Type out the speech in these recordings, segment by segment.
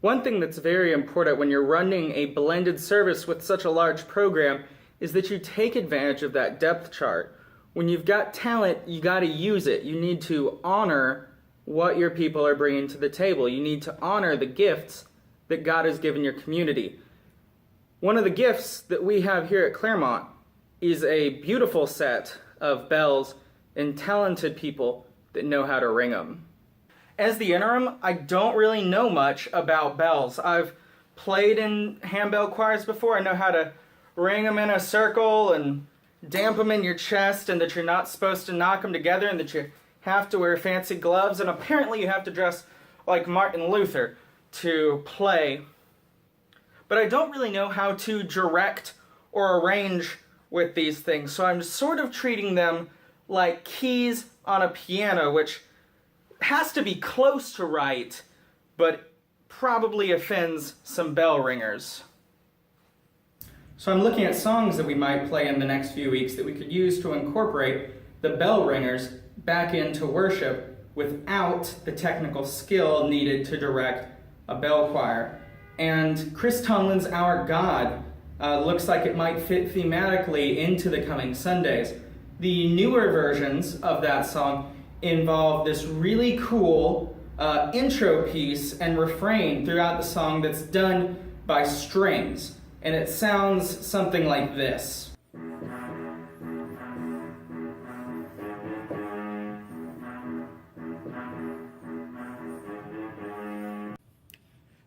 One thing that's very important when you're running a blended service with such a large program is that you take advantage of that depth chart. When you've got talent, you got to use it. You need to honor what your people are bringing to the table. You need to honor the gifts that God has given your community. One of the gifts that we have here at Claremont is a beautiful set of bells and talented people that know how to ring them. As the interim, I don't really know much about bells. I've played in handbell choirs before. I know how to ring them in a circle and damp them in your chest, and that you're not supposed to knock them together, and that you have to wear fancy gloves, and apparently you have to dress like Martin Luther to play. But I don't really know how to direct or arrange with these things, so I'm sort of treating them like keys on a piano, which has to be close to right, but probably offends some bell ringers. So I'm looking at songs that we might play in the next few weeks that we could use to incorporate the bell ringers back into worship without the technical skill needed to direct a bell choir. And Chris Tomlin's Our God looks like it might fit thematically into the coming Sundays. The newer versions of that song involve this really cool intro piece and refrain throughout the song that's done by strings. And it sounds something like this.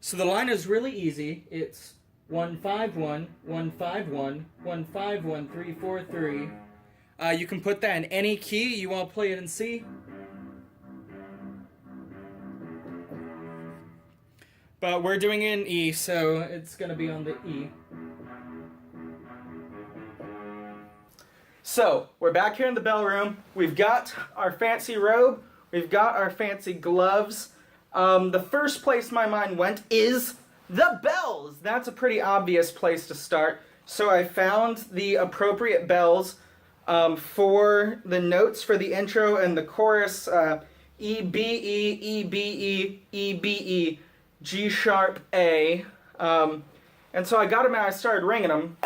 So the line is really easy. It's 1-5-1, 1-5-1, 1-5-1, 3-4-3. You can put that in any key. You want to play it in C? But we're doing it in E, so it's going to be on the E. So, we're back here in the bell room. We've got our fancy robe. We've got our fancy gloves. The first place my mind went is the bells. That's a pretty obvious place to start. So I found the appropriate bells for the notes for the intro and the chorus. E, B, E, E, B, E, E, B, E, G sharp, A. And so I got them and I started ringing them.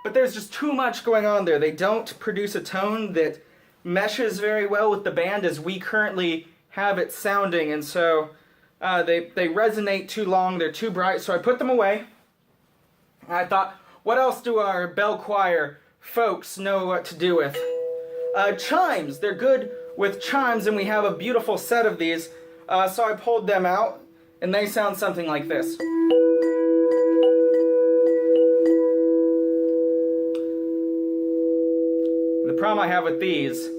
But there's just too much going on there. They don't produce a tone that meshes very well with the band as we currently have it sounding, and so they resonate too long, they're too bright, so I put them away. And I thought, what else do our bell choir folks know what to do with? Chimes, they're good with chimes, and we have a beautiful set of these, so I pulled them out, and they sound something like this. The problem I have with these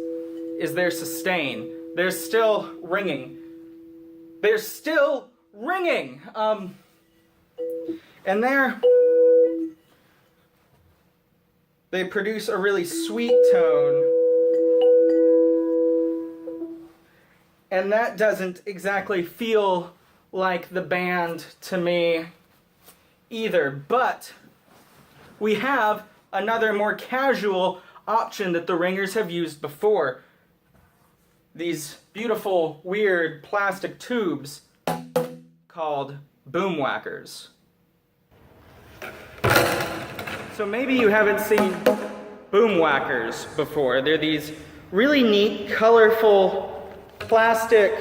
is their sustain. They're still ringing. They're still ringing! And they produce a really sweet tone. And that doesn't exactly feel like the band to me either. But we have another more casual option that the ringers have used before. These beautiful, weird plastic tubes called boom whackers. So maybe you haven't seen boom whackers before. They're these really neat, colorful plastic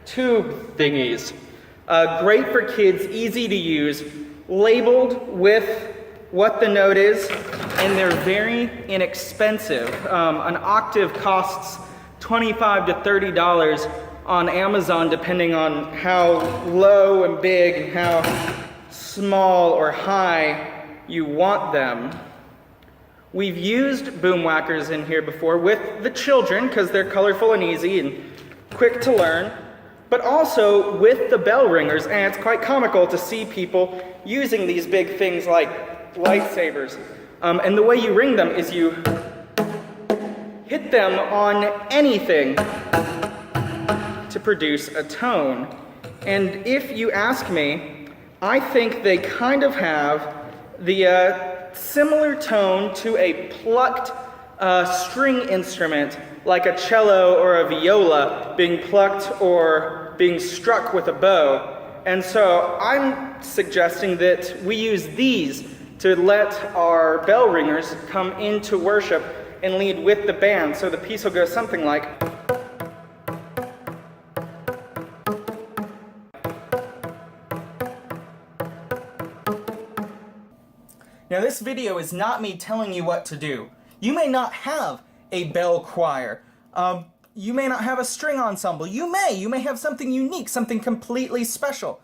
tube thingies. Great for kids, easy to use, labeled with what the note is, and they're very inexpensive. An octave costs $25 to $30 on Amazon, depending on how low and big and how small or high you want them. We've used boom whackers in here before with the children because they're colorful and easy and quick to learn, but also with the bell ringers, and it's quite comical to see people using these big things like lightsabers. And the way you ring them is you hit them on anything to produce a tone. And if you ask me, I think they kind of have the similar tone to a plucked a string instrument like a cello or a viola being plucked or being struck with a bow. And so I'm suggesting that we use these to let our bell ringers come into worship and lead with the band. So the piece will go something like. Now this video is not me telling you what to do. You may not have a bell choir. You may not have a string ensemble. You may have something unique, something completely special.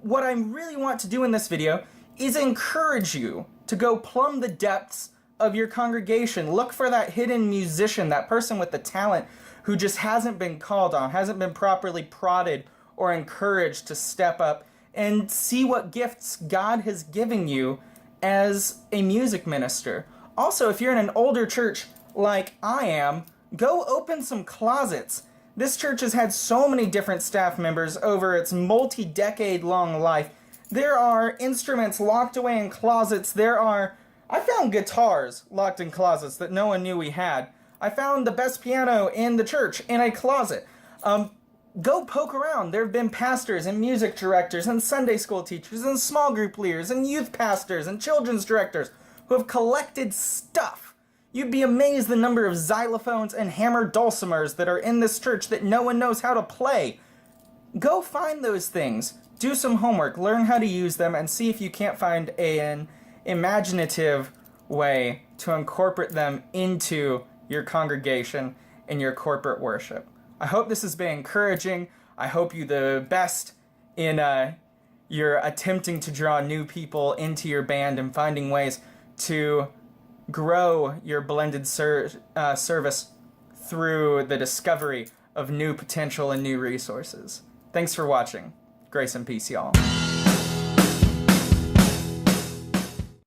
What I really want to do in this video is encourage you to go plumb the depths of your congregation. Look for that hidden musician, that person with the talent who just hasn't been called on, hasn't been properly prodded or encouraged to step up, and see what gifts God has given you as a music minister. Also, if you're in an older church like I am, go open some closets. This church has had so many different staff members over its multi-decade long life. There are instruments locked away in closets. I found guitars locked in closets that no one knew we had. I found the best piano in the church in a closet. Go poke around. There have been pastors and music directors and Sunday school teachers and small group leaders and youth pastors and children's directors who have collected stuff. You'd be amazed the number of xylophones and hammered dulcimers that are in this church that no one knows how to play. Go find those things. Do some homework. Learn how to use them and see if you can't find an imaginative way to incorporate them into your congregation and your corporate worship. I hope this has been encouraging. I hope you the best in your attempting to draw new people into your band and finding ways to grow your blended service through the discovery of new potential and new resources. Thanks for watching. Grace and peace, y'all.